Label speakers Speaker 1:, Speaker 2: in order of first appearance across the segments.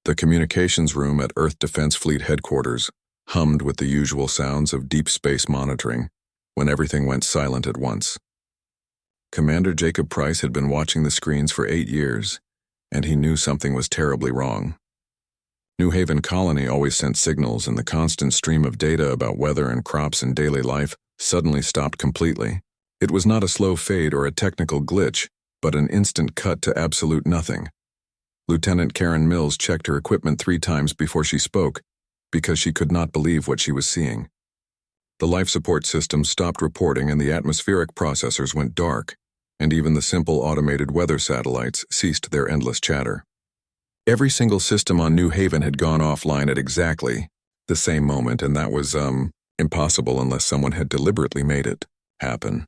Speaker 1: The communications room at Earth Defense Fleet headquarters hummed with the usual sounds of deep space monitoring when everything went silent at once. Commander Jacob Price had been watching the screens for 8 years, and he knew something was terribly wrong. New Haven Colony always sent signals, and the constant stream of data about weather and crops and daily life suddenly stopped completely. It was not a slow fade or a technical glitch, but an instant cut to absolute nothing. Lieutenant Karen Mills checked her equipment 3 times before she spoke, because she could not believe what she was seeing. The life support system stopped reporting and the atmospheric processors went dark, and even the simple automated weather satellites ceased their endless chatter. Every single system on New Haven had gone offline at exactly the same moment, and that was, impossible unless someone had deliberately made it happen.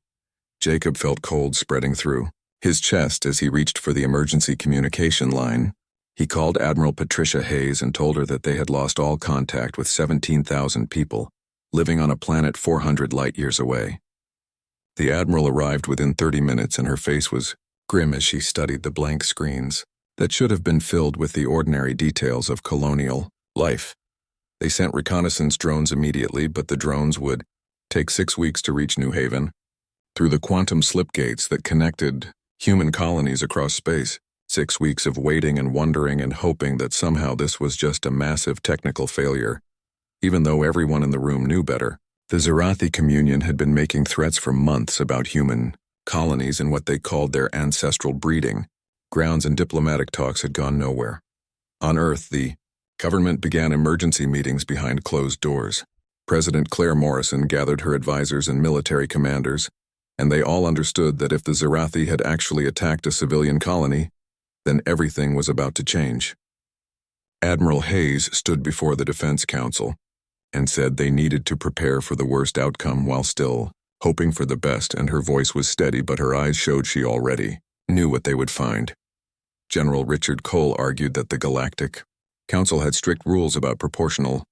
Speaker 1: Jacob felt cold spreading through his chest as he reached for the emergency communication line. He called Admiral Patricia Hayes and told her that they had lost all contact with 17,000 people living on a planet 400 light-years away. The Admiral arrived within 30 minutes, and her face was grim as she studied the blank screens that should have been filled with the ordinary details of colonial life. They sent reconnaissance drones immediately, but the drones would take 6 weeks to reach New Haven through the quantum slipgates that connected human colonies across space. 6 weeks of waiting and wondering and hoping that somehow this was just a massive technical failure. Even though everyone in the room knew better, the Zerathi communion had been making threats for months about human colonies and what they called their ancestral breeding grounds, and diplomatic talks had gone nowhere. On Earth, the government began emergency meetings behind closed doors. President Claire Morrison gathered her advisors and military commanders, and they all understood that if the Zerathi had actually attacked a civilian colony, then everything was about to change. Admiral Hayes stood before the Defense Council and said they needed to prepare for the worst outcome while still hoping for the best, and her voice was steady, but her eyes showed she already knew what they would find. General Richard Cole argued that the Galactic Council had strict rules about proportional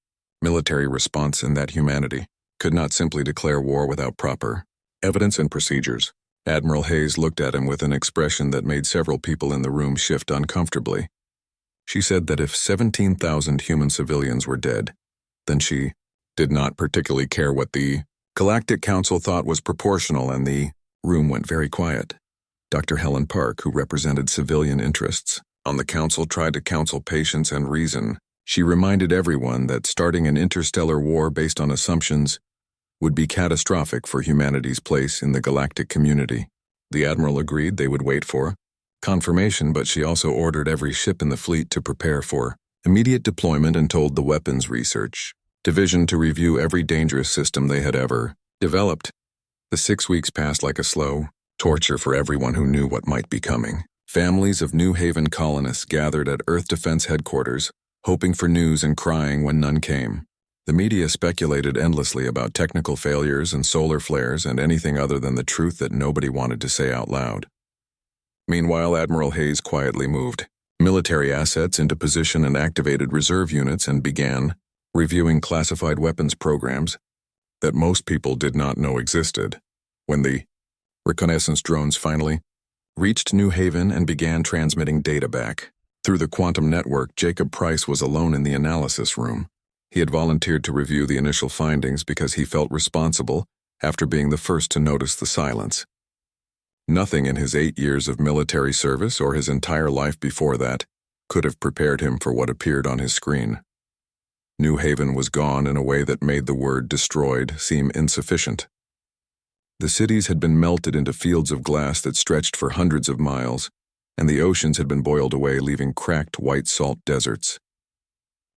Speaker 1: military response and that humanity could not simply declare war without proper evidence and procedures. Admiral Hayes looked at him with an expression that made several people in the room shift uncomfortably. She said that if 17,000 human civilians were dead, then she did not particularly care what the Galactic Council thought was proportional, and the room went very quiet. Dr. Helen Park, who represented civilian interests on the council, tried to counsel patience and reason. She reminded everyone that starting an interstellar war based on assumptions would be catastrophic for humanity's place in the galactic community. The Admiral agreed they would wait for confirmation, but she also ordered every ship in the fleet to prepare for immediate deployment and told the Weapons Research Division to review every dangerous system they had ever developed. The 6 weeks passed like a slow torture for everyone who knew what might be coming. Families of New Haven colonists gathered at Earth Defense headquarters, hoping for news and crying when none came. The media speculated endlessly about technical failures and solar flares and anything other than the truth that nobody wanted to say out loud. Meanwhile, Admiral Hayes quietly moved military assets into position and activated reserve units and began reviewing classified weapons programs that most people did not know existed. When the reconnaissance drones finally reached New Haven and began transmitting data back through the quantum network, Jacob Price was alone in the analysis room. He had volunteered to review the initial findings because he felt responsible after being the first to notice the silence. Nothing in his 8 years of military service or his entire life before that could have prepared him for what appeared on his screen. New Haven was gone in a way that made the word destroyed seem insufficient. The cities had been melted into fields of glass that stretched for hundreds of miles, and the oceans had been boiled away, leaving cracked white salt deserts.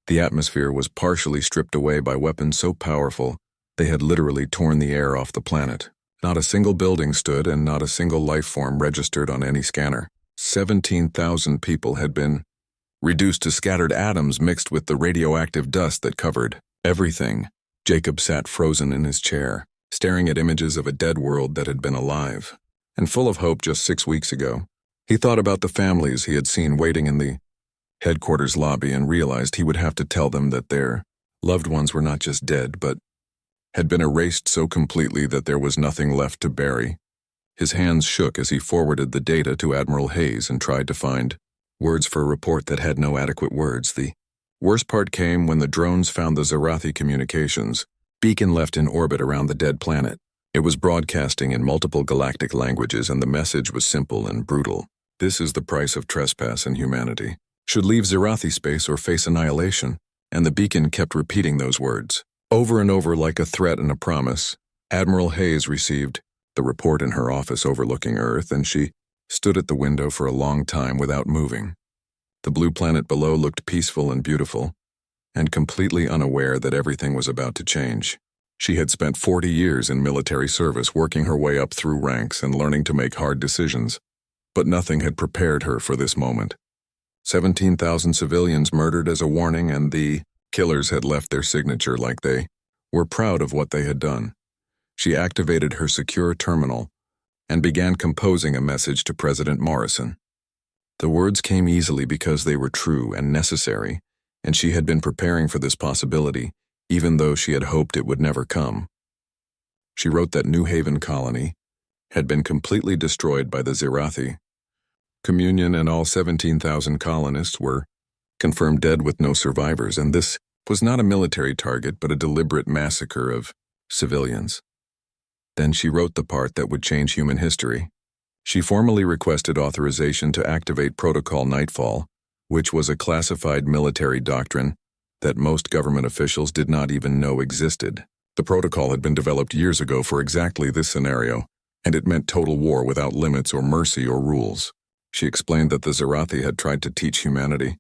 Speaker 1: The atmosphere was partially stripped away by weapons so powerful they had literally torn the air off the planet. Not a single building stood, and not a single life form registered on any scanner. 17,000 people had been reduced to scattered atoms mixed with the radioactive dust that covered everything. Jacob sat frozen in his chair, staring at images of a dead world that had been alive and full of hope just 6 weeks ago. He thought about the families he had seen waiting in the headquarters lobby and realized he would have to tell them that their loved ones were not just dead, but had been erased so completely that there was nothing left to bury. His hands shook as he forwarded the data to Admiral Hayes and tried to find Words for a report that had no adequate words. The worst part came when the drones found the Zarathi communications beacon left in orbit around the dead planet. It was broadcasting in multiple galactic languages, and the message was simple and brutal. This is the price of trespass in humanity. Should leave Zarathi space or face annihilation. And the beacon kept repeating those words, over and over like a threat and a promise. Admiral Hayes received the report in her office overlooking Earth, and she stood at the window for a long time without moving. The blue planet below looked peaceful and beautiful, and completely unaware that everything was about to change. She had spent 40 years in military service, working her way up through ranks and learning to make hard decisions, but nothing had prepared her for this moment. 17,000 civilians murdered as a warning, and the killers had left their signature like they were proud of what they had done. She activated her secure terminal and began composing a message to President Morrison. The words came easily because they were true and necessary, and she had been preparing for this possibility, even though she had hoped it would never come. She wrote that New Haven colony had been completely destroyed by the Zarathi. Communion and all 17,000 colonists were confirmed dead with no survivors, and this was not a military target but a deliberate massacre of civilians. Then she wrote the part that would change human history. She formally requested authorization to activate Protocol Nightfall, which was a classified military doctrine that most government officials did not even know existed. The protocol had been developed years ago for exactly this scenario, and it meant total war without limits or mercy or rules. She explained that the Zarathi had tried to teach humanity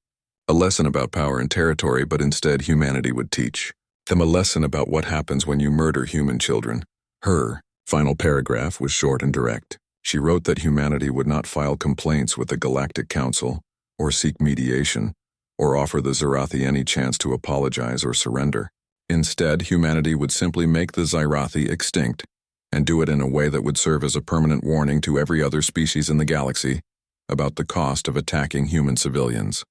Speaker 1: a lesson about power and territory, but instead humanity would teach them a lesson about what happens when you murder human children. Her final paragraph was short and direct. She wrote that humanity would not file complaints with the Galactic Council, or seek mediation, or offer the Zarathi any chance to apologize or surrender. Instead, humanity would simply make the Zarathi extinct, and do it in a way that would serve as a permanent warning to every other species in the galaxy about the cost of attacking human civilians.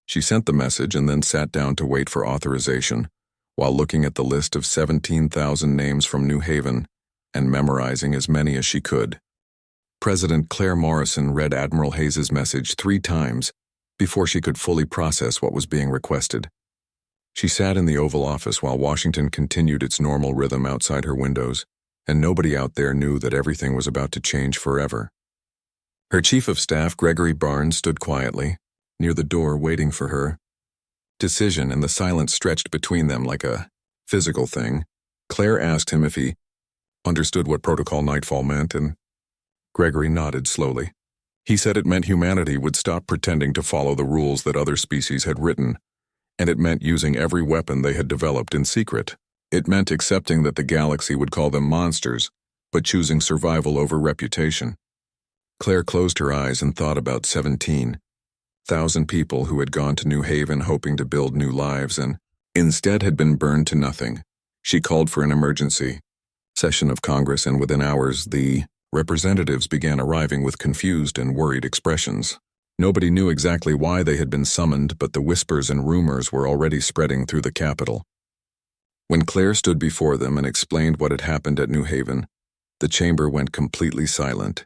Speaker 1: She sent the message and then sat down to wait for authorization, while looking at the list of 17,000 names from New Haven and memorizing as many as she could. President Claire Morrison read Admiral Hayes's message 3 times before she could fully process what was being requested. She sat in the Oval Office while Washington continued its normal rhythm outside her windows, and nobody out there knew that everything was about to change forever. Her Chief of Staff, Gregory Barnes, stood quietly near the door waiting for her decision, and the silence stretched between them like a physical thing. Claire asked him if he understood what Protocol Nightfall meant, and Gregory nodded slowly. He said it meant humanity would stop pretending to follow the rules that other species had written, and it meant using every weapon they had developed in secret. It meant accepting that the galaxy would call them monsters, but choosing survival over reputation. Claire closed her eyes and thought about 17,000 people who had gone to New Haven hoping to build new lives and instead had been burned to nothing. She called for an emergency session of Congress, and within hours the representatives began arriving with confused and worried expressions. Nobody knew exactly why they had been summoned, but the whispers and rumors were already spreading through the capital. When Claire stood before them and explained what had happened at New Haven, the chamber went completely silent.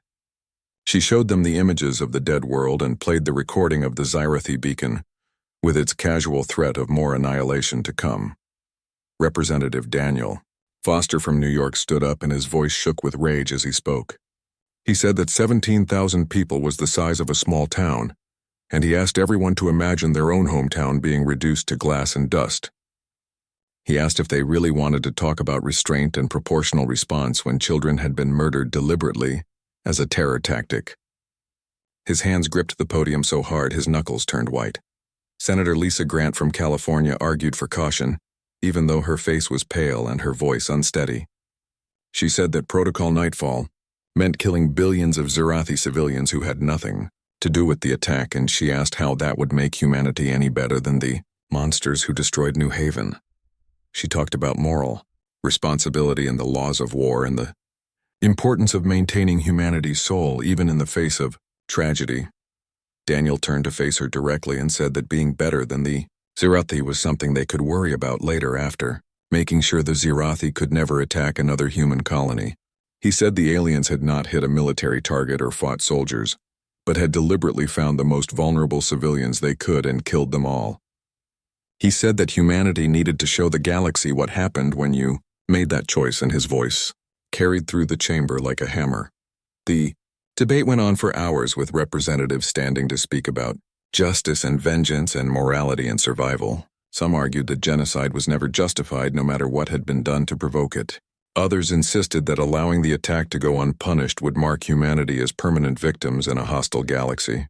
Speaker 1: She showed them the images of the dead world and played the recording of the Zarathi beacon, with its casual threat of more annihilation to come. Representative Daniel Foster from New York stood up, and his voice shook with rage as he spoke. He said that 17,000 people was the size of a small town, and he asked everyone to imagine their own hometown being reduced to glass and dust. He asked if they really wanted to talk about restraint and proportional response when children had been murdered deliberately as a terror tactic. His hands gripped the podium so hard his knuckles turned white. Senator Lisa Grant from California argued for caution, even though her face was pale and her voice unsteady. She said that Protocol Nightfall meant killing billions of Zarathi civilians who had nothing to do with the attack, and she asked how that would make humanity any better than the monsters who destroyed New Haven. She talked about moral responsibility and the laws of war and the importance of maintaining humanity's soul even in the face of tragedy. Daniel turned to face her directly and said that being better than the Zarathi was something they could worry about later after, making sure the Zarathi could never attack another human colony. He said the aliens had not hit a military target or fought soldiers, but had deliberately found the most vulnerable civilians they could and killed them all. He said that humanity needed to show the galaxy what happened when you made that choice, and his voice carried through the chamber like a hammer. The debate went on for hours, with representatives standing to speak about justice and vengeance and morality and survival. Some argued that genocide was never justified, no matter what had been done to provoke it. Others insisted that allowing the attack to go unpunished would mark humanity as permanent victims in a hostile galaxy.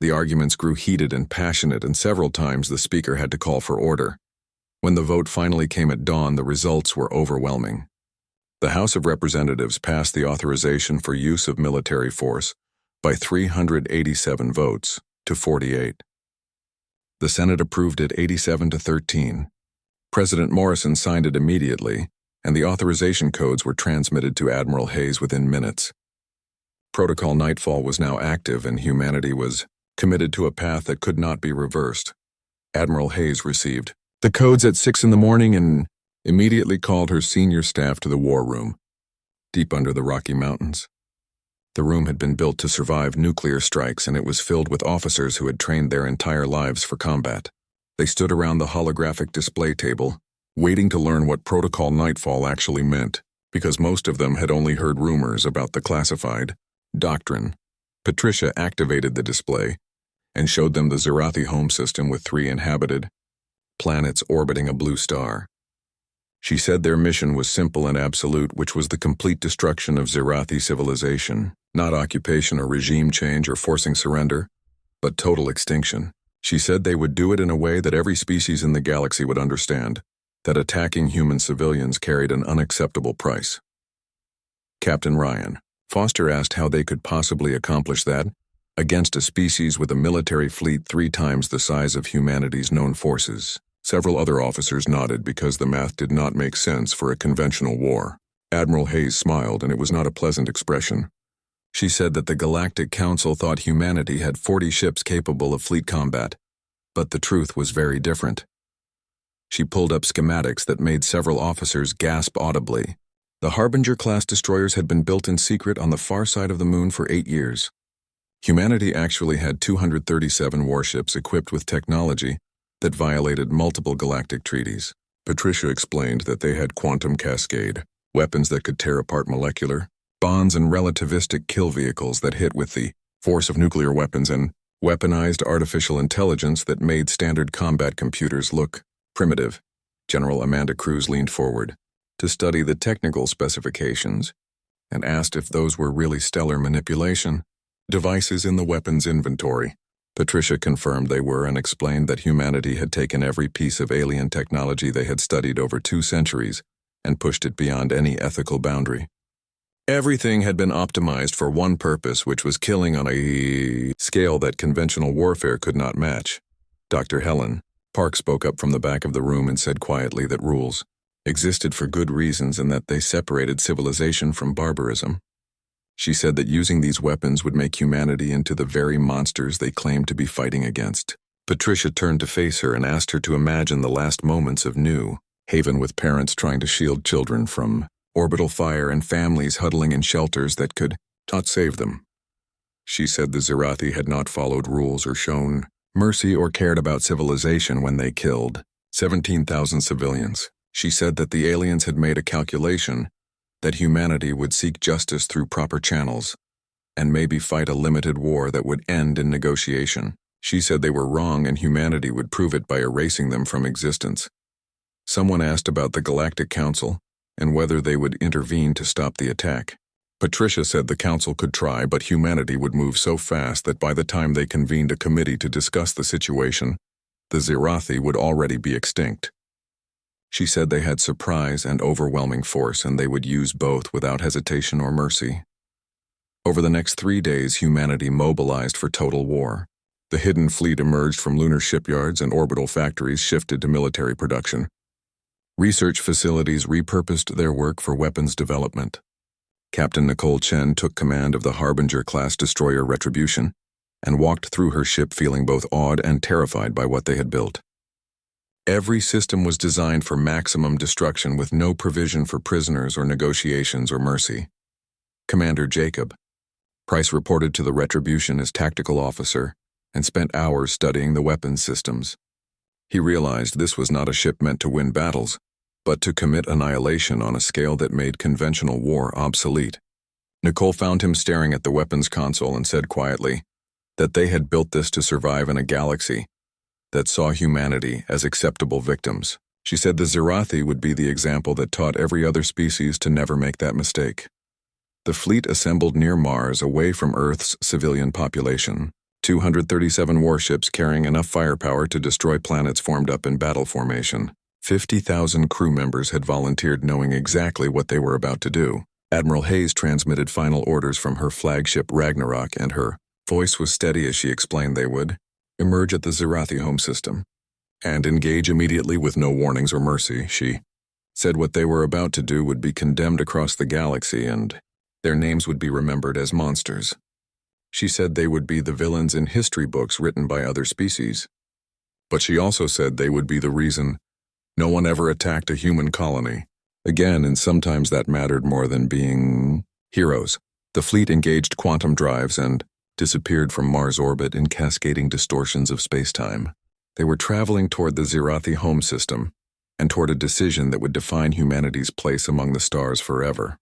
Speaker 1: The arguments grew heated and passionate, and several times the speaker had to call for order. When the vote finally came at dawn, the results were overwhelming. The House of Representatives passed the authorization for use of military force by 387 votes to 48. The Senate approved it 87 to 13. President Morrison signed it immediately, and the authorization codes were transmitted to Admiral Hayes within minutes. Protocol Nightfall was now active, and humanity was committed to a path that could not be reversed. Admiral Hayes received the codes at 6 a.m. and immediately called her senior staff to the war room, deep under the Rocky Mountains. The room had been built to survive nuclear strikes, and it was filled with officers who had trained their entire lives for combat. They stood around the holographic display table, waiting to learn what Protocol Nightfall actually meant, because most of them had only heard rumors about the classified doctrine. Patricia activated the display and showed them the Zerathi home system with 3 inhabited planets orbiting a blue star. She said their mission was simple and absolute, which was the complete destruction of Zerathi civilization, not occupation or regime change or forcing surrender, but total extinction. She said they would do it in a way that every species in the galaxy would understand, that attacking human civilians carried an unacceptable price. Captain Ryan Foster asked how they could possibly accomplish that against a species with a military fleet 3 times the size of humanity's known forces. Several other officers nodded because the math did not make sense for a conventional war. Admiral Hayes smiled, and it was not a pleasant expression. She said that the Galactic Council thought humanity had 40 ships capable of fleet combat, but the truth was very different. She pulled up schematics that made several officers gasp audibly. The Harbinger-class destroyers had been built in secret on the far side of the moon for 8 years. Humanity actually had 237 warships equipped with technology that violated multiple galactic treaties. Patricia explained that they had quantum cascade, weapons that could tear apart molecular bonds, and relativistic kill vehicles that hit with the force of nuclear weapons, and weaponized artificial intelligence that made standard combat computers look primitive. General Amanda Cruz leaned forward to study the technical specifications and asked if those were really stellar manipulation devices in the weapons inventory. Patricia confirmed they were and explained that humanity had taken every piece of alien technology they had studied over 2 centuries and pushed it beyond any ethical boundary. Everything had been optimized for one purpose, which was killing on a scale that conventional warfare could not match. Dr. Helen Park spoke up from the back of the room and said quietly that rules existed for good reasons and that they separated civilization from barbarism. She said that using these weapons would make humanity into the very monsters they claimed to be fighting against. Patricia turned to face her and asked her to imagine the last moments of New Haven, with parents trying to shield children from orbital fire and families huddling in shelters that could not save them. She said the Zerathi had not followed rules or shown mercy or cared about civilization when they killed 17,000 civilians. She said that the aliens had made a calculation that humanity would seek justice through proper channels and maybe fight a limited war that would end in negotiation. She said they were wrong and humanity would prove it by erasing them from existence. Someone asked about the Galactic Council and whether they would intervene to stop the attack. Patricia said the council could try, but humanity would move so fast that by the time they convened a committee to discuss the situation, the Zerathi would already be extinct. She said they had surprise and overwhelming force, and they would use both without hesitation or mercy. Over the next 3 days, humanity mobilized for total war. The hidden fleet emerged from lunar shipyards, and orbital factories shifted to military production. Research facilities repurposed their work for weapons development. Captain Nicole Chen took command of the Harbinger-class destroyer Retribution and walked through her ship feeling both awed and terrified by what they had built. Every system was designed for maximum destruction with no provision for prisoners or negotiations or mercy. Commander Jacob Price reported to the Retribution as tactical officer and spent hours studying the weapons systems. He realized this was not a ship meant to win battles, but to commit annihilation on a scale that made conventional war obsolete. Nicole found him staring at the weapons console and said quietly that they had built this to survive in a galaxy that saw humanity as acceptable victims. She said the Zirathi would be the example that taught every other species to never make that mistake. The fleet assembled near Mars away from Earth's civilian population. 237 warships carrying enough firepower to destroy planets formed up in battle formation. 50,000 crew members had volunteered knowing exactly what they were about to do. Admiral Hayes transmitted final orders from her flagship Ragnarok, and her voice was steady as she explained they would emerge at the Zirathi home system and engage immediately with no warnings or mercy. She said what they were about to do would be condemned across the galaxy and their names would be remembered as monsters. She said they would be the villains in history books written by other species. But she also said they would be the reason no one ever attacked a human colony. Again, and sometimes that mattered more than being heroes. The fleet engaged quantum drives and disappeared from Mars orbit in cascading distortions of space-time. They were traveling toward the Zirathi home system and toward a decision that would define humanity's place among the stars forever.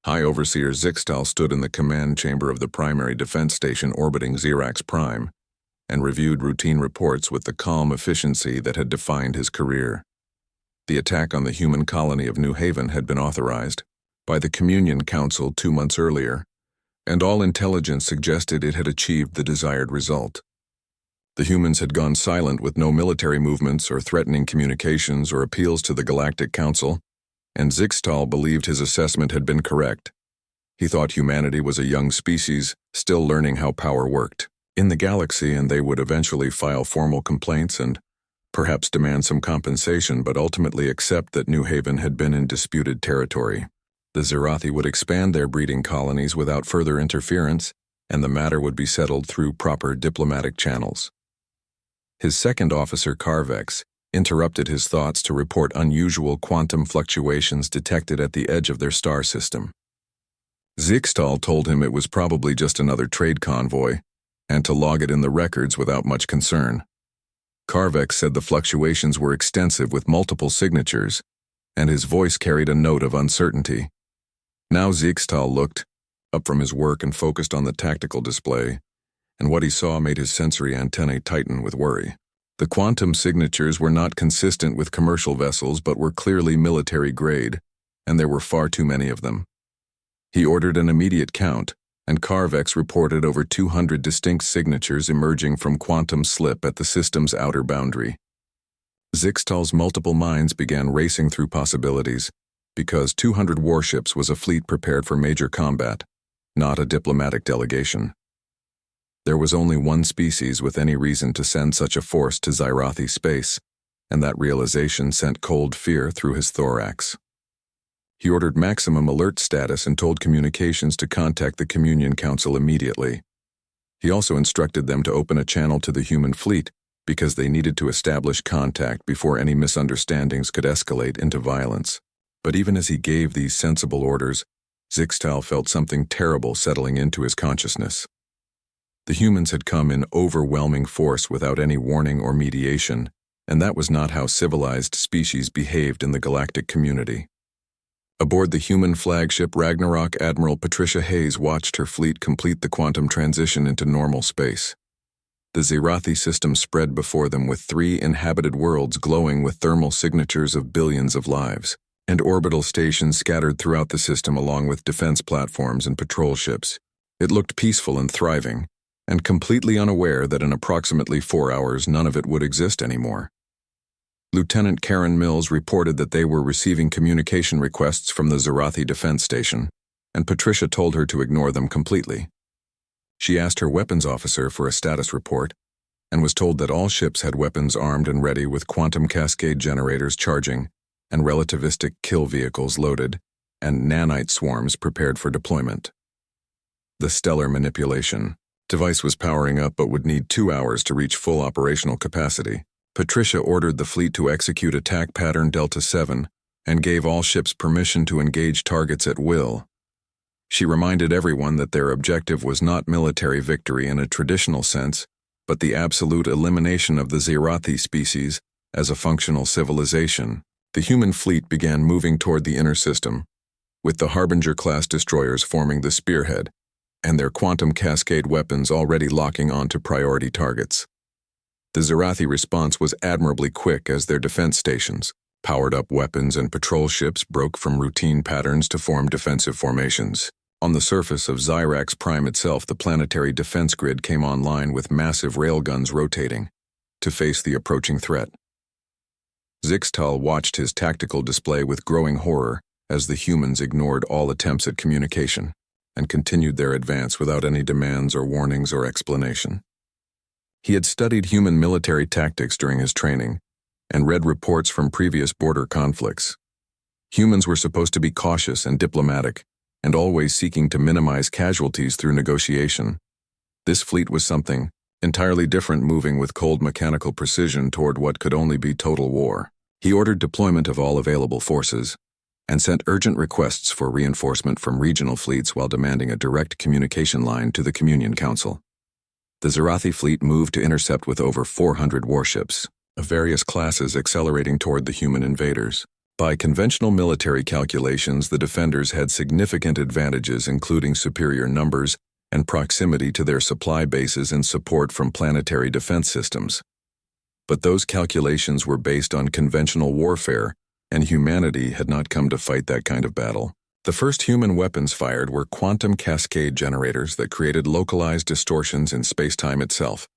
Speaker 1: High Overseer Zixtal stood in the command chamber of the primary defense station orbiting Xerax Prime and reviewed routine reports with the calm efficiency that had defined his career. The attack on the human colony of New Haven had been authorized by the Communion Council 2 months earlier, and all intelligence suggested it had achieved the desired result. The humans had gone silent with no military movements or threatening communications or appeals to the Galactic Council, and Zixtal believed his assessment had been correct. He thought humanity was a young species, still learning how power worked in the galaxy, and they would eventually file formal complaints and perhaps demand some compensation, but ultimately accept that New Haven had been in disputed territory. The Zirathi would expand their breeding colonies without further interference, and the matter would be settled through proper diplomatic channels. His second officer, Carvex, interrupted his thoughts to report unusual quantum fluctuations detected at the edge of their star system. Zixtal told him it was probably just another trade convoy, and to log it in the records without much concern. Carvex said the fluctuations were extensive with multiple signatures, and his voice carried a note of uncertainty. Now Zixtal looked up from his work and focused on the tactical display, and what he saw made his sensory antennae tighten with worry. The quantum signatures were not consistent with commercial vessels but were clearly military grade, and there were far too many of them. He ordered an immediate count, and Carvex reported over 200 distinct signatures emerging from quantum slip at the system's outer boundary. Zixtal's multiple minds began racing through possibilities, because 200 warships was a fleet prepared for major combat, not a diplomatic delegation. There was only one species with any reason to send such a force to Zirathi space, and that realization sent cold fear through his thorax. He ordered maximum alert status and told communications to contact the Communion Council immediately. He also instructed them to open a channel to the human fleet because they needed to establish contact before any misunderstandings could escalate into violence. But even as he gave these sensible orders, Zixtal felt something terrible settling into his consciousness. The humans had come in overwhelming force without any warning or mediation, and that was not how civilized species behaved in the galactic community. Aboard the human flagship Ragnarok, Admiral Patricia Hayes watched her fleet complete the quantum transition into normal space. The Zirathi system spread before them with 3 inhabited worlds glowing with thermal signatures of billions of lives, and orbital stations scattered throughout the system along with defense platforms and patrol ships. It looked peaceful and thriving, and completely unaware that in approximately 4 hours none of it would exist anymore. Lieutenant Karen Mills reported that they were receiving communication requests from the Zirathi defense station, and Patricia told her to ignore them completely. She asked her weapons officer for a status report, and was told that all ships had weapons armed and ready with quantum cascade generators charging, and relativistic kill vehicles loaded, and nanite swarms prepared for deployment. The stellar manipulation device was powering up but would need 2 hours to reach full operational capacity. Patricia ordered the fleet to execute attack pattern Delta 7 and gave all ships permission to engage targets at will. She reminded everyone that their objective was not military victory in a traditional sense, but the absolute elimination of the Zirathi species as a functional civilization. The human fleet began moving toward the inner system, with the Harbinger-class destroyers forming the spearhead, and their quantum cascade weapons already locking onto priority targets. The Zirathi response was admirably quick as their defense stations, powered-up weapons and patrol ships broke from routine patterns to form defensive formations. On the surface of Zyrax Prime itself, the planetary defense grid came online with massive railguns rotating to face the approaching threat. Zixtal watched his tactical display with growing horror as the humans ignored all attempts at communication and continued their advance without any demands or warnings or explanation. He had studied human military tactics during his training and read reports from previous border conflicts. Humans were supposed to be cautious and diplomatic, and always seeking to minimize casualties through negotiation. This fleet was something entirely different, moving with cold mechanical precision toward what could only be total war. He ordered deployment of all available forces and sent urgent requests for reinforcement from regional fleets while demanding a direct communication line to the Communion Council. The Zirathi fleet moved to intercept with over 400 warships of various classes accelerating toward the human invaders. By conventional military calculations, the defenders had significant advantages, including superior numbers and proximity to their supply bases and support from planetary defense systems. But those calculations were based on conventional warfare, and humanity had not come to fight that kind of battle. The first human weapons fired were quantum cascade generators that created localized distortions in space-time itself.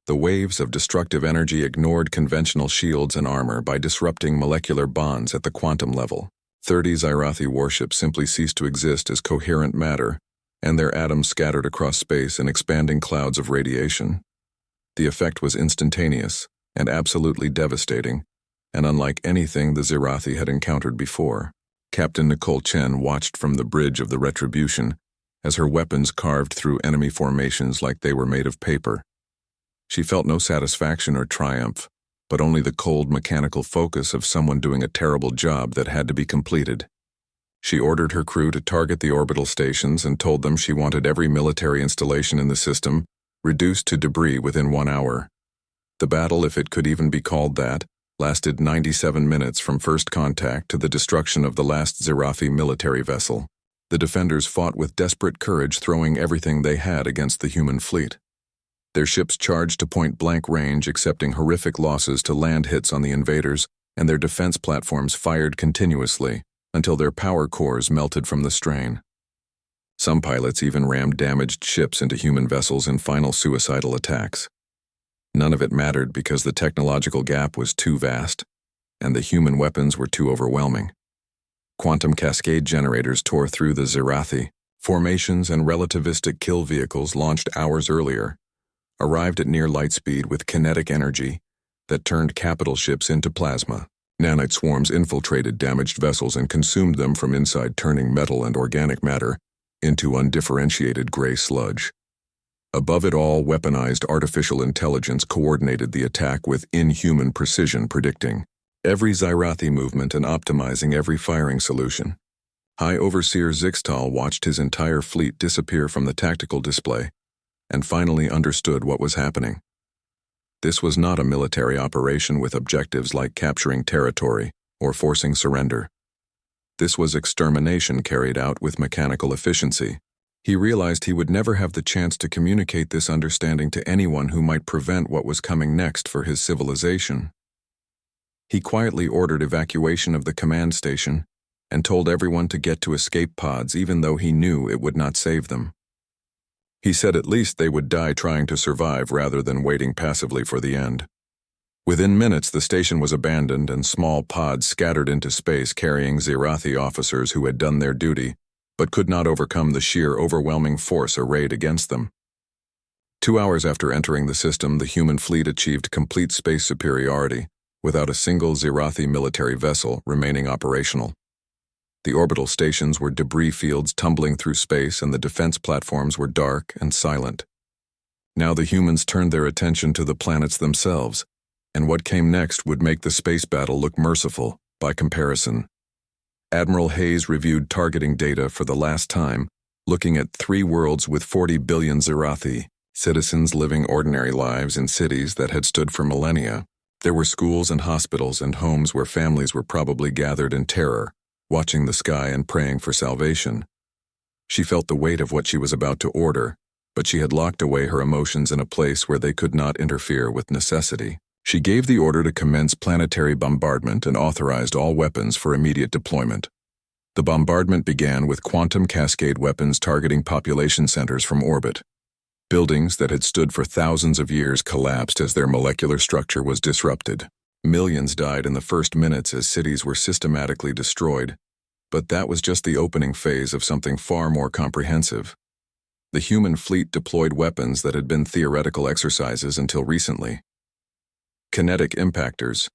Speaker 1: The waves of destructive energy ignored conventional shields and armor by disrupting molecular bonds at the quantum level. 30 Zirathi warships simply ceased to exist as coherent matter, and their atoms scattered across space in expanding clouds of radiation. The effect was instantaneous and absolutely devastating, and unlike anything the Zirathi had encountered before. Captain Nicole Chen watched from the bridge of the Retribution as her weapons carved through enemy formations like they were made of paper. She felt no satisfaction or triumph, but only the cold mechanical focus of someone doing a terrible job that had to be completed. She ordered her crew to target the orbital stations and told them she wanted every military installation in the system reduced to debris within 1 hour. The battle, if it could even be called that, lasted 97 minutes from first contact to the destruction of the last Zirathi military vessel. The defenders fought with desperate courage, throwing everything they had against the human fleet. Their ships charged to point-blank range, accepting horrific losses to land hits on the invaders, and their defense platforms fired continuously until their power cores melted from the strain. Some pilots even rammed damaged ships into human vessels in final suicidal attacks. None of it mattered because the technological gap was too vast, and the human weapons were too overwhelming. Quantum cascade generators tore through the Zirathi. Formations and relativistic kill vehicles launched hours earlier arrived at near light speed with kinetic energy that turned capital ships into plasma. Nanite swarms infiltrated damaged vessels and consumed them from inside, turning metal and organic matter into undifferentiated gray sludge. Above it all, weaponized artificial intelligence coordinated the attack with inhuman precision, predicting every Zirathi movement and optimizing every firing solution. High Overseer Zixtal watched his entire fleet disappear from the tactical display and finally understood what was happening. This was not a military operation with objectives like capturing territory or forcing surrender. This was extermination carried out with mechanical efficiency. He realized he would never have the chance to communicate this understanding to anyone who might prevent what was coming next for his civilization. He quietly ordered evacuation of the command station and told everyone to get to escape pods, even though he knew it would not save them. He said at least they would die trying to survive rather than waiting passively for the end. Within minutes, the station was abandoned and small pods scattered into space carrying Zirathi officers who had done their duty, but could not overcome the sheer overwhelming force arrayed against them. 2 hours after entering the system, the human fleet achieved complete space superiority, without a single Zirathi military vessel remaining operational. The orbital stations were debris fields tumbling through space, and the defense platforms were dark and silent. Now the humans turned their attention to the planets themselves, and what came next would make the space battle look merciful by comparison. Admiral Hayes reviewed targeting data for the last time looking at 3 worlds with 40 billion Zirathi, citizens living ordinary lives in cities that had stood for millennia. There were schools and hospitals and homes where families were probably gathered in terror, watching the sky and praying for salvation. She felt the weight of what she was about to order, but she had locked away her emotions in a place where they could not interfere with necessity. She gave the order to commence planetary bombardment and authorized all weapons for immediate deployment. The bombardment began with quantum cascade weapons targeting population centers from orbit. Buildings that had stood for thousands of years collapsed as their molecular structure was disrupted. Millions died in the first minutes as cities were systematically destroyed, but that was just the opening phase of something far more comprehensive. The human fleet deployed weapons that had been theoretical exercises until recently. Kinetic impactors,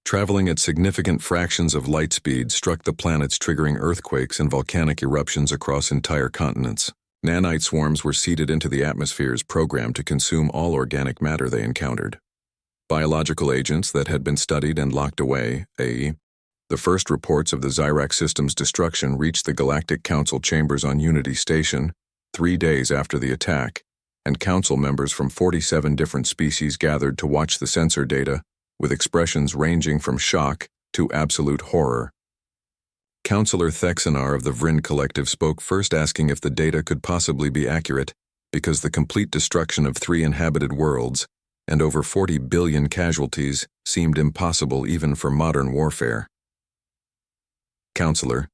Speaker 1: traveling at significant fractions of light speed, struck the planets, triggering earthquakes and volcanic eruptions across entire continents. Nanite swarms were seeded into the atmospheres programmed to consume all organic matter they encountered. Biological agents that had been studied and locked away, the first reports of the Zyrak system's destruction reached the Galactic Council chambers on Unity Station 3 days after the attack, and council members from 47 different species gathered to watch the sensor data, with expressions ranging from shock to absolute horror. Councillor Thexanar of the Vrind Collective spoke first, asking if the data could possibly be accurate, because the complete destruction of 3 inhabited worlds and over 40 billion casualties seemed impossible even for modern warfare. Councillor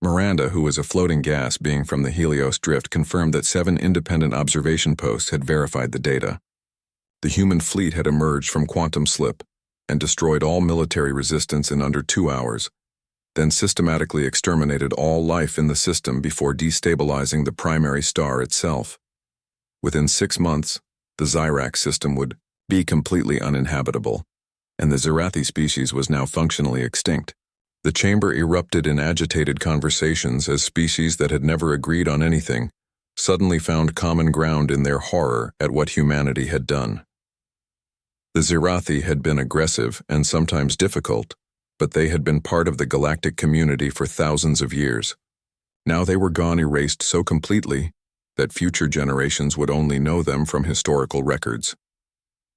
Speaker 1: Miranda, who was a floating gas being from the Helios Drift, confirmed that 7 independent observation posts had verified the data. The human fleet had emerged from quantum slip and destroyed all military resistance in under 2 hours, then systematically exterminated all life in the system before destabilizing the primary star itself. Within 6 months, the Zyrak system would be completely uninhabitable, and the Zirathi species was now functionally extinct. The chamber erupted in agitated conversations as species that had never agreed on anything suddenly found common ground in their horror at what humanity had done. The Zirathi had been aggressive and sometimes difficult, but they had been part of the galactic community for thousands of years. Now they were gone, erased so completely that future generations would only know them from historical records.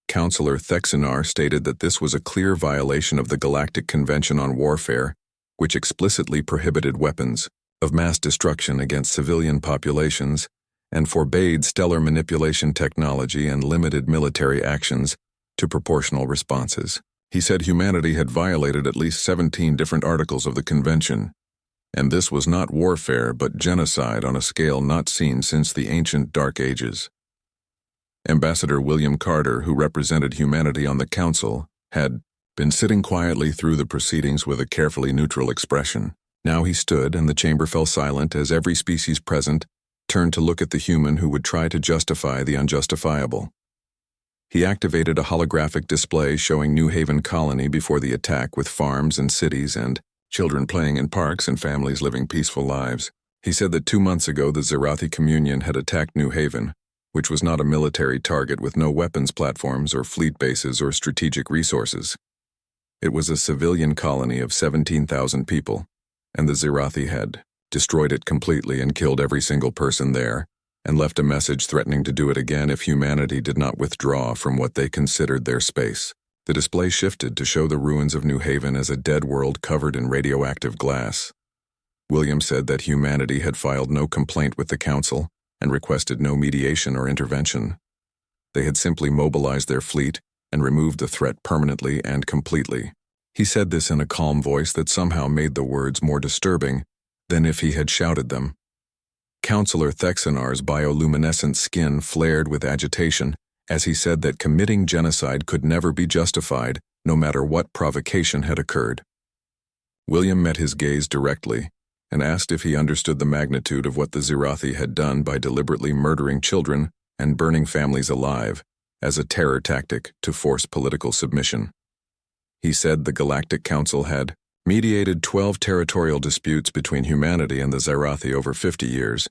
Speaker 1: Councillor Thexanar stated that this was a clear violation of the Galactic Convention on Warfare, which explicitly prohibited weapons of mass destruction against civilian populations and forbade stellar manipulation technology and limited military actions to proportional responses. He said humanity had violated at least 17 different articles of the convention, and this was not warfare but genocide on a scale not seen since the ancient Dark Ages. Ambassador William Carter, who represented humanity on the council, had been sitting quietly through the proceedings with a carefully neutral expression. Now he stood, and the chamber fell silent as every species present turned to look at the human who would try to justify the unjustifiable. He activated a holographic display showing New Haven Colony before the attack, with farms and cities and children playing in parks and families living peaceful lives. He said that 2 months ago the Zirathi Communion had attacked New Haven, which was not a military target with no weapons platforms or fleet bases or strategic resources. It was a civilian colony of 17,000 people, and the Zirathi had destroyed it completely and killed every single person there, and left a message threatening to do it again if humanity did not withdraw from what they considered their space. The display shifted to show the ruins of New Haven as a dead world covered in radioactive glass. William said that humanity had filed no complaint with the council and requested no mediation or intervention. They had simply mobilized their fleet and removed the threat permanently and completely. He said this in a calm voice that somehow made the words more disturbing than if he had shouted them. Councillor Thexanar's bioluminescent skin flared with agitation as he said that committing genocide could never be justified, no matter what provocation had occurred. William met his gaze directly and asked if he understood the magnitude of what the Zirathi had done by deliberately murdering children and burning families alive as a terror tactic to force political submission. He said the Galactic Council had mediated 12 territorial disputes between humanity and the Zirathi over 50 years,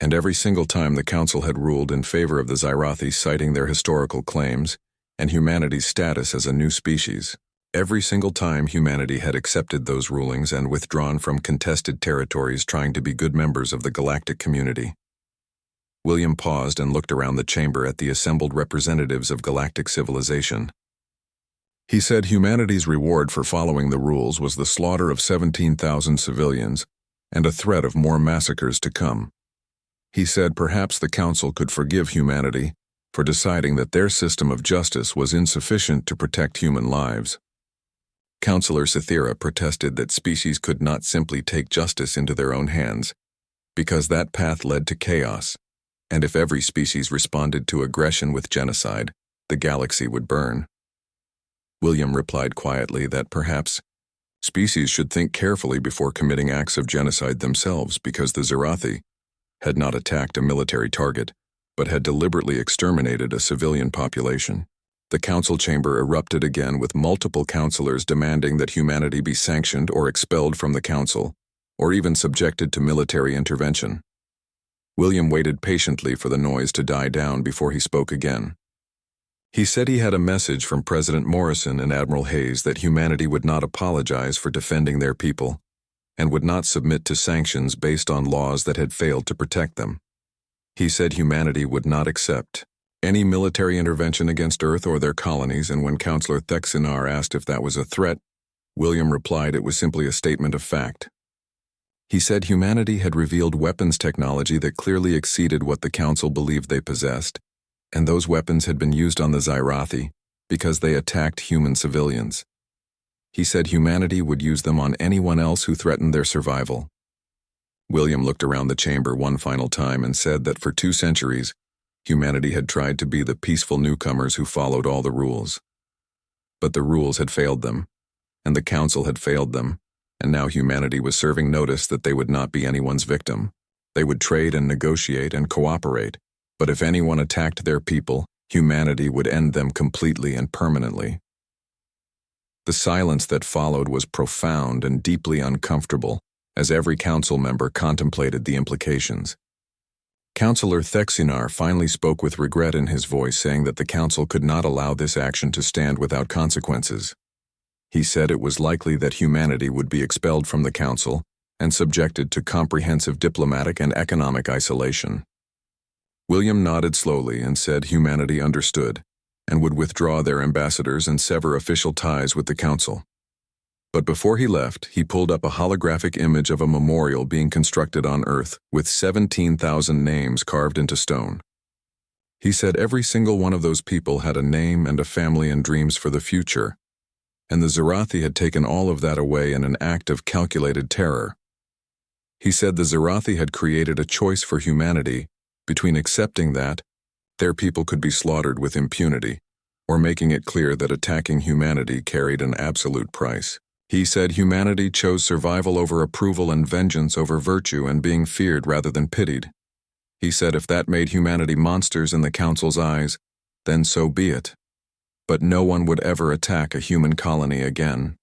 Speaker 1: and every single time the Council had ruled in favor of the Zirathi, citing their historical claims and humanity's status as a new species. Every single time humanity had accepted those rulings and withdrawn from contested territories trying to be good members of the galactic community. William paused and looked around the chamber at the assembled representatives of galactic civilization. He said humanity's reward for following the rules was the slaughter of 17,000 civilians and a threat of more massacres to come. He said perhaps the Council could forgive humanity for deciding that their system of justice was insufficient to protect human lives. Councillor Cythera protested that species could not simply take justice into their own hands, because that path led to chaos, and if every species responded to aggression with genocide, the galaxy would burn. William replied quietly that perhaps species should think carefully before committing acts of genocide themselves, because the Zerathi had not attacked a military target, but had deliberately exterminated a civilian population. The council chamber erupted again with multiple councillors demanding that humanity be sanctioned or expelled from the council, or even subjected to military intervention. William waited patiently for the noise to die down before he spoke again. He said he had a message from President Morrison and Admiral Hayes that humanity would not apologize for defending their people, and would not submit to sanctions based on laws that had failed to protect them. He said humanity would not accept any military intervention against Earth or their colonies, and when Councillor Thexinar asked if that was a threat, William replied it was simply a statement of fact. He said humanity had revealed weapons technology that clearly exceeded what the Council believed they possessed, and those weapons had been used on the Zerathi because they attacked human civilians. He said humanity would use them on anyone else who threatened their survival. William looked around the chamber one final time and said that for 2 centuries, humanity had tried to be the peaceful newcomers who followed all the rules. But the rules had failed them, and the Council had failed them, and now humanity was serving notice that they would not be anyone's victim. They would trade and negotiate and cooperate, but if anyone attacked their people, humanity would end them completely and permanently. The silence that followed was profound and deeply uncomfortable, as every council member contemplated the implications. Councillor Thexinar finally spoke with regret in his voice, saying that the council could not allow this action to stand without consequences. He said it was likely that humanity would be expelled from the council and subjected to comprehensive diplomatic and economic isolation. William nodded slowly and said humanity understood and would withdraw their ambassadors and sever official ties with the council. But before he left, he pulled up a holographic image of a memorial being constructed on Earth with 17,000 names carved into stone. He said every single one of those people had a name and a family and dreams for the future, and the Zerathi had taken all of that away in an act of calculated terror. He said the Zerathi had created a choice for humanity between accepting that their people could be slaughtered with impunity, or making it clear that attacking humanity carried an absolute price. He said humanity chose survival over approval and vengeance over virtue and being feared rather than pitied. He said if that made humanity monsters in the Council's eyes, then so be it. But no one would ever attack a human colony again.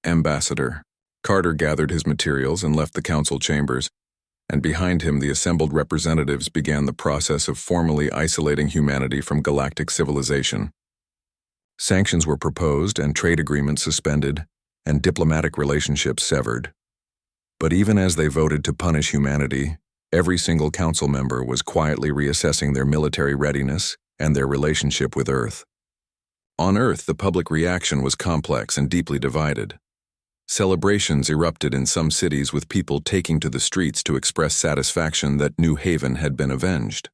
Speaker 1: Ambassador. Carter gathered his materials and left the council chambers, and behind him the assembled representatives began the process of formally isolating humanity from galactic civilization. Sanctions were proposed and trade agreements suspended, and diplomatic relationships severed. But even as they voted to punish humanity, every single council member was quietly reassessing their military readiness and their relationship with Earth. On Earth, the public reaction was complex and deeply divided. Celebrations erupted in some cities with people taking to the streets to express satisfaction that New Haven had been avenged.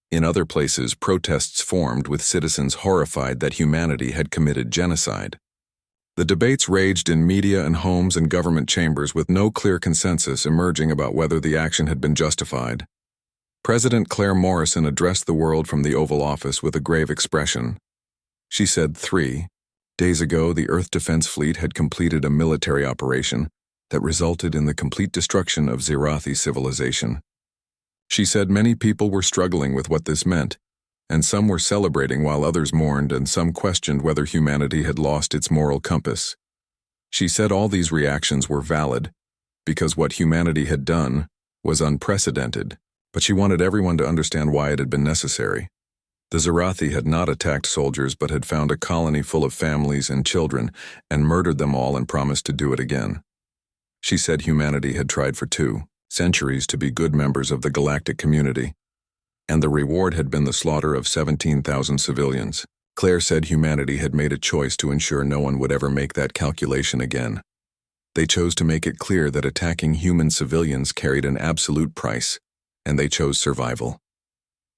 Speaker 1: In other places, protests formed with citizens horrified that humanity had committed genocide. The debates raged in media and homes and government chambers with no clear consensus emerging about whether the action had been justified. President Claire Morrison addressed the world from the Oval Office with a grave expression. She said 3 days ago the Earth Defense Fleet had completed a military operation that resulted in the complete destruction of Zerathi civilization. She said many people were struggling with what this meant, and some were celebrating while others mourned, and some questioned whether humanity had lost its moral compass. She said all these reactions were valid, because what humanity had done was unprecedented, but she wanted everyone to understand why it had been necessary. The Zerathi had not attacked soldiers but had found a colony full of families and children and murdered them all and promised to do it again. She said humanity had tried for 2 centuries to be good members of the galactic community, and the reward had been the slaughter of 17,000 civilians. Claire said humanity had made a choice to ensure no one would ever make that calculation again. They chose to make it clear that attacking human civilians carried an absolute price, and they chose survival.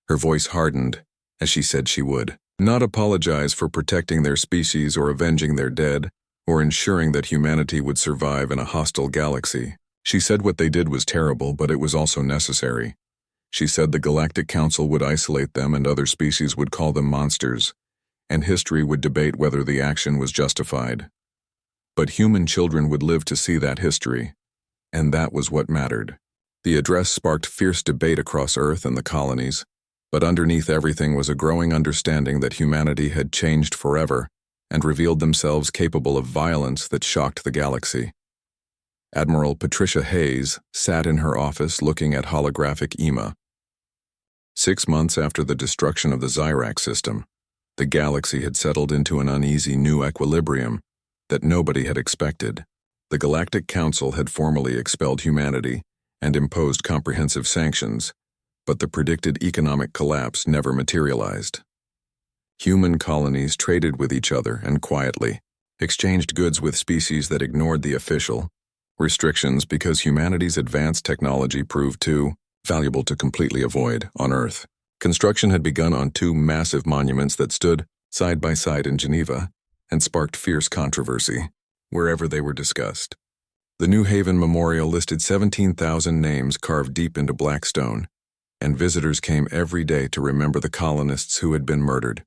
Speaker 1: Her voice hardened as she said she would not apologize for protecting their species or avenging their dead, or ensuring that humanity would survive in a hostile galaxy. She said what they did was terrible, but it was also necessary. She said the Galactic Council would isolate them and other species would call them monsters, and history would debate whether the action was justified. But human children would live to see that history, and that was what mattered. The address sparked fierce debate across Earth and the colonies, but underneath everything was a growing understanding that humanity had changed forever and revealed themselves capable of violence that shocked the galaxy. Admiral Patricia Hayes sat in her office looking at holographic EMA. 6 months after the destruction of the Zyrax system, the galaxy had settled into an uneasy new equilibrium that nobody had expected. The Galactic Council had formally expelled humanity and imposed comprehensive sanctions, but the predicted economic collapse never materialized. Human colonies traded with each other and quietly exchanged goods with species that ignored the official restrictions because humanity's advanced technology proved too valuable to completely avoid on Earth. Construction had begun on 2 massive monuments that stood side by side in Geneva and sparked fierce controversy wherever they were discussed. The New Haven Memorial listed 17,000 names carved deep into black stone, and visitors came every day to remember the colonists who had been murdered.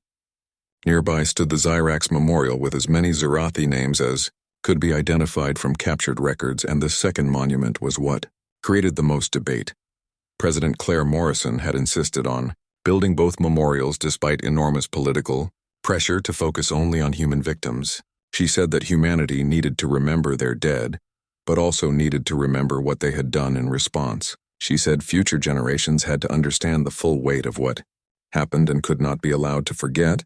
Speaker 1: Nearby stood the Zyrax Memorial with as many Zerathi names as could be identified from captured records, and the second monument was what created the most debate. President Claire Morrison had insisted on building both memorials despite enormous political pressure to focus only on human victims. She said that humanity needed to remember their dead, but also needed to remember what they had done in response. She said future generations had to understand the full weight of what happened and could not be allowed to forget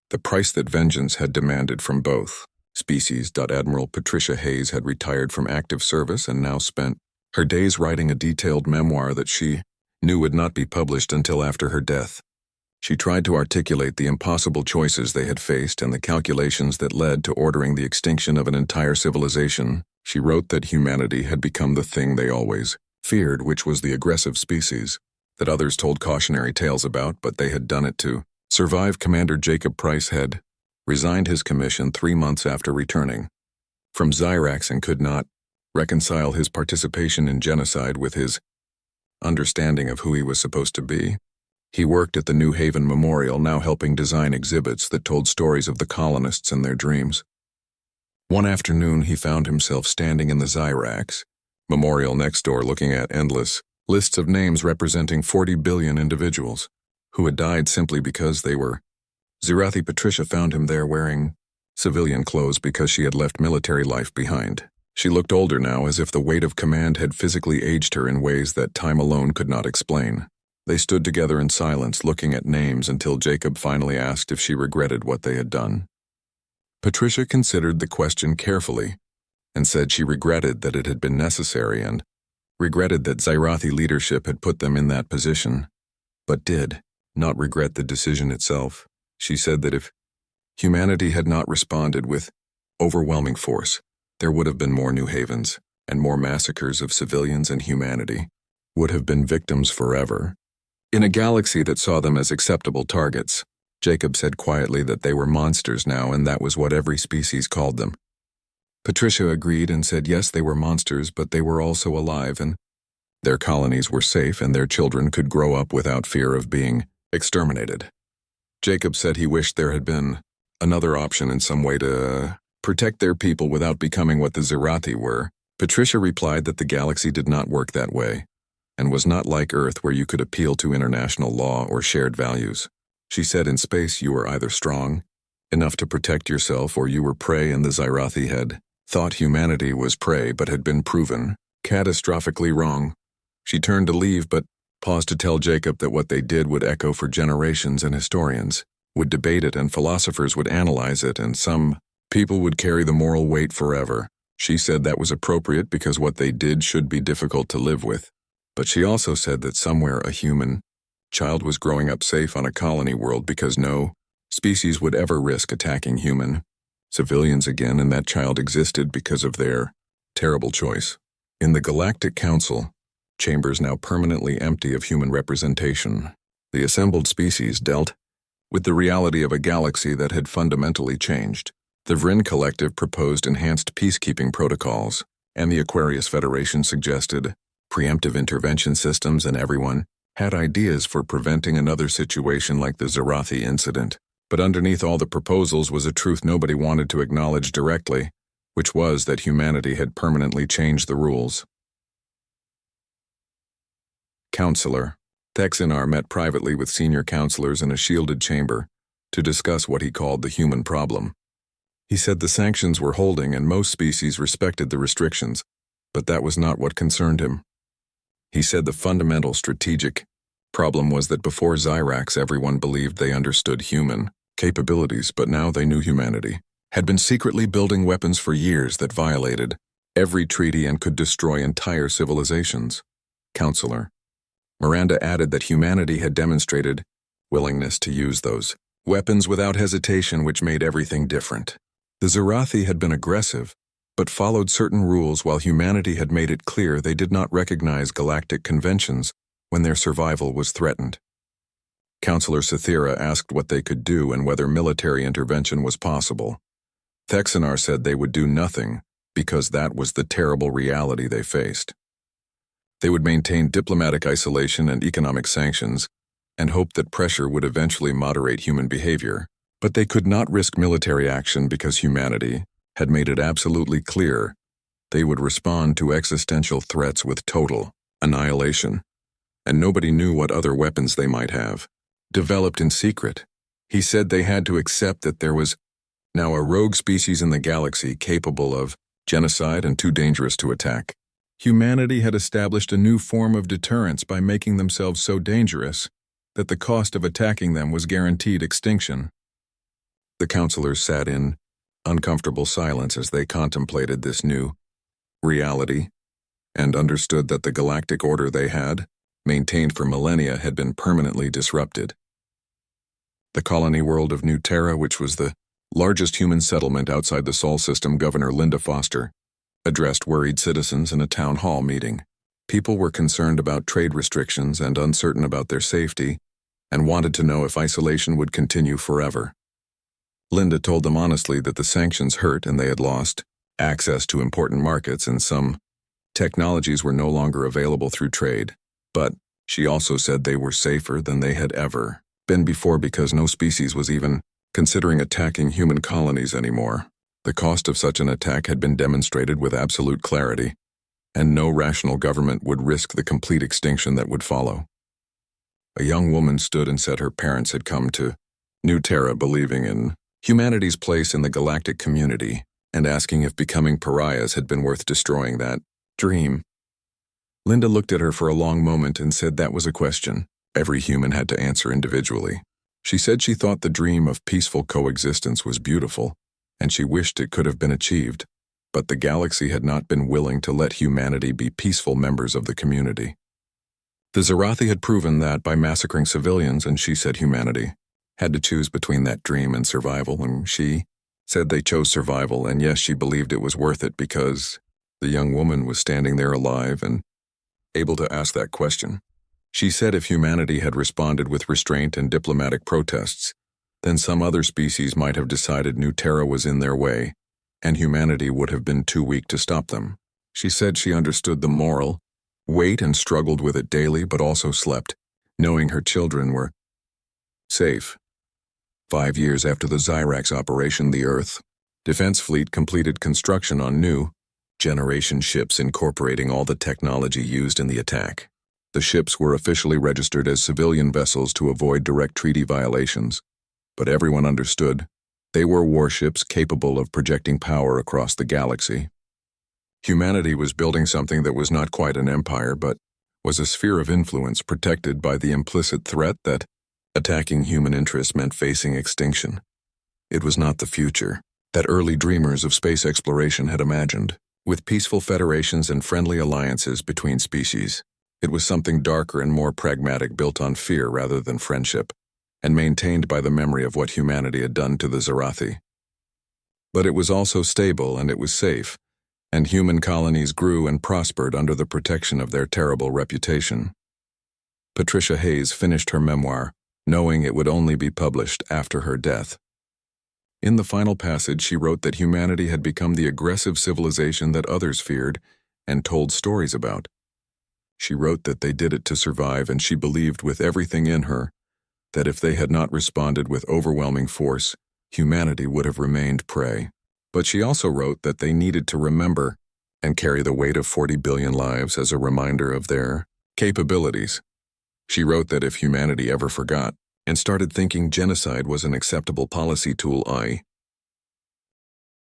Speaker 1: the price that vengeance had demanded from both species. Admiral Patricia Hayes had retired from active service and now spent her days writing a detailed memoir that she knew would not be published until after her death. She tried to articulate the impossible choices they had faced and the calculations that led to ordering the extinction of an entire civilization. She wrote that humanity had become the thing they always feared, which was the aggressive species that others told cautionary tales about, but they had done it to survive. Commander Jacob Price had resigned his commission 3 months after returning from Zyrax and could not reconcile his participation in genocide with his understanding of who he was supposed to be. He worked at the New Haven Memorial, now helping design exhibits that told stories of the colonists and their dreams. One afternoon, he found himself standing in the Zyrax Memorial next door looking at endless lists of names representing 40 billion individuals who had died simply because they were Zerathi. Patricia found him there wearing civilian clothes because she had left military life behind. She looked older now, as if the weight of command had physically aged her in ways that time alone could not explain. They stood together in silence, looking at names until Jacob finally asked if she regretted what they had done. Patricia considered the question carefully and said she regretted that it had been necessary and regretted that Zyrathi leadership had put them in that position, but did not regret the decision itself. She said that if humanity had not responded with overwhelming force, there would have been more New Havens and more massacres of civilians, and humanity would have been victims forever. In a galaxy that saw them as acceptable targets, Jacob said quietly that they were monsters now, and that was what every species called them. Patricia agreed and said yes, they were monsters, but they were also alive, and their colonies were safe, and their children could grow up without fear of being exterminated. Jacob said he wished there had been another option in some way to protect their people without becoming what the Zerathi were. Patricia replied that the galaxy did not work that way, and was not like Earth where you could appeal to international law or shared values. She said in space you were either strong enough to protect yourself or you were prey, and the Zyrathi had thought humanity was prey but had been proven catastrophically wrong. She turned to leave, but paused to tell Jacob that what they did would echo for generations, and historians would debate it and philosophers would analyze it, and some people would carry the moral weight forever. She said that was appropriate because what they did should be difficult to live with. But she also said that somewhere a human child was growing up safe on a colony world because no species would ever risk attacking human civilians again, and that child existed because of their terrible choice. In the Galactic Council, chambers now permanently empty of human representation, the assembled species dealt with the reality of a galaxy that had fundamentally changed. The Vrin Collective proposed enhanced peacekeeping protocols, and the Aquarius Federation suggested preemptive intervention systems, and everyone had ideas for preventing another situation like the Zarathi incident. But underneath all the proposals was a truth nobody wanted to acknowledge directly, which was that humanity had permanently changed the rules. Counselor Thexinar met privately with senior counselors in a shielded chamber to discuss what he called the human problem. He said the sanctions were holding and most species respected the restrictions, but that was not what concerned him. He said the fundamental strategic problem was that before Xyrax everyone believed they understood human capabilities, but now they knew humanity had been secretly building weapons for years that violated every treaty and could destroy entire civilizations. Counselor Miranda added that humanity had demonstrated willingness to use those weapons without hesitation, which made everything different. The Zarathi had been aggressive, but followed certain rules, while humanity had made it clear they did not recognize galactic conventions when their survival was threatened. Counselor Cythera asked what they could do and whether military intervention was possible. Thexinar said they would do nothing because that was the terrible reality they faced. They would maintain diplomatic isolation and economic sanctions and hope that pressure would eventually moderate human behavior, but they could not risk military action because humanity had made it absolutely clear they would respond to existential threats with total annihilation, and nobody knew what other weapons they might have developed in secret. He said they had to accept that there was now a rogue species in the galaxy capable of genocide and too dangerous to attack. Humanity had established a new form of deterrence by making themselves so dangerous that the cost of attacking them was guaranteed extinction. The counselors sat in uncomfortable silence as they contemplated this new reality and understood that the galactic order they had maintained for millennia had been permanently disrupted. The colony world of New Terra, which was the largest human settlement outside the Sol system, Governor Linda Foster addressed worried citizens in a town hall meeting. People were concerned about trade restrictions and uncertain about their safety, and wanted to know if isolation would continue forever. Linda told them honestly that the sanctions hurt and they had lost access to important markets, and some technologies were no longer available through trade. But she also said they were safer than they had ever been before because no species was even considering attacking human colonies anymore. The cost of such an attack had been demonstrated with absolute clarity, and no rational government would risk the complete extinction that would follow. A young woman stood and said her parents had come to New Terra believing in humanity's place in the galactic community and asking if becoming pariahs had been worth destroying that dream. Linda looked at her for a long moment and said that was a question every human had to answer individually. She said she thought the dream of peaceful coexistence was beautiful, and she wished it could have been achieved, but the galaxy had not been willing to let humanity be peaceful members of the community. The Zarathi had proven that by massacring civilians, and she said humanity had to choose between that dream and survival, and she said they chose survival, and yes, she believed it was worth it because the young woman was standing there alive and able to ask that question. She said if humanity had responded with restraint and diplomatic protests, then some other species might have decided New Terra was in their way, and humanity would have been too weak to stop them. She said she understood the moral weight and struggled with it daily, but also slept, knowing her children were safe. 5 years after the Xyrax operation, the Earth Defense Fleet completed construction on new generation ships incorporating all the technology used in the attack. The ships were officially registered as civilian vessels to avoid direct treaty violations, but everyone understood they were warships capable of projecting power across the galaxy. Humanity was building something that was not quite an empire, but was a sphere of influence protected by the implicit threat that attacking human interests meant facing extinction. It was not the future that early dreamers of space exploration had imagined, with peaceful federations and friendly alliances between species. It was something darker and more pragmatic, built on fear rather than friendship, and maintained by the memory of what humanity had done to the Zarathi. But it was also stable and it was safe, and human colonies grew and prospered under the protection of their terrible reputation. Patricia Hayes finished her memoir, knowing it would only be published after her death. In the final passage, she wrote that humanity had become the aggressive civilization that others feared and told stories about. She wrote that they did it to survive, and she believed with everything in her that if they had not responded with overwhelming force, humanity would have remained prey. But she also wrote that they needed to remember and carry the weight of 40 billion lives as a reminder of their capabilities. She wrote that if humanity ever forgot and started thinking genocide was an acceptable policy tool,